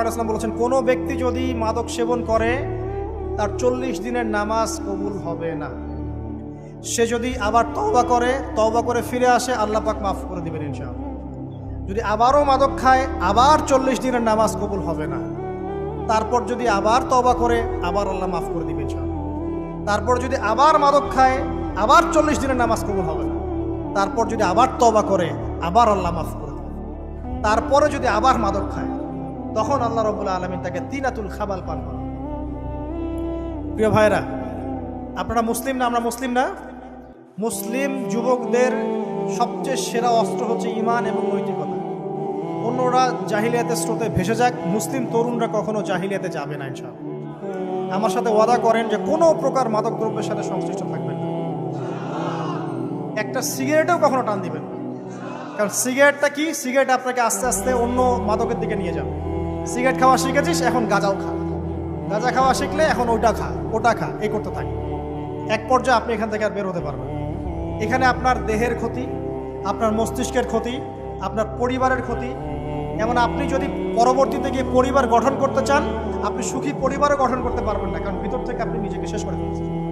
রাসূলুল্লাহ বলেছেন, কোনো ব্যক্তি যদি মাদক সেবন করে তার 40 দিনের নামাজ কবুল হবে না। সে যদি আবার তওবা করে ফিরে আসে, আল্লাহ পাক মাফ করে দিবেন ইনশাআল্লাহ। যদি আবারও মাদক খায়, আবার 40 দিনের নামাজ কবুল হবে না। তারপর যদি আবার তওবা করে, আবার আল্লাহ মাফ করে দিবেন ইনশাআল্লাহ। তারপর যদি আবার মাদক খায়, আবার 40 দিনের নামাজ কবুল হবে না। তারপর যদি আবার তওবা করে, আবার আল্লাহ মাফ করে দিবেন। তারপরে যদি আবার মাদক খায়, তখন আল্লাহ রাব্বুল আলামিন তাকে তিনাতুল খাবাল পান করেন। প্রিয় ভাইরা, আপনারা মুসলিম না? আমরা মুসলিম না? মুসলিম যুবকদের সবচেয়ে সেরা অস্ত্র হচ্ছে ঈমান এবং নৈতিকতা। অন্যরা জাহিলিয়াতের স্রোতে ভেসে যাক, মুসলিম তরুণরা কখনো জাহিলিয়াতে যাবে না ইনশাআল্লাহ। আমার সাথে ওয়াদা করেন যে কোনো প্রকার মাদক দ্রব্যের সাথে সংশ্লিষ্ট থাকবেন না। একটা সিগারেটেও কখনো টান দিবেন না। কারণ সিগারেটটা কি? সিগারেট আপনাকে আস্তে আস্তে অন্য মাদকের দিকে নিয়ে যাবে। সিগারেট খাওয়া শিখেছিস, এখন গাঁজাও খা। গাঁজা খাওয়া শিখলে এখন ওটা খা, এই করতে থাকে। এক পর্যায়ে আপনি এখান থেকে আর বের হতে পারবেন। এখানে আপনার দেহের ক্ষতি, আপনার মস্তিষ্কের ক্ষতি, আপনার পরিবারের ক্ষতি। এমন আপনি যদি পরবর্তীতে গিয়ে পরিবার গঠন করতে চান, আপনি সুখী পরিবারও গঠন করতে পারবেন না, কারণ ভিতর থেকে আপনি নিজেকে শেষ করে ফেলছেন।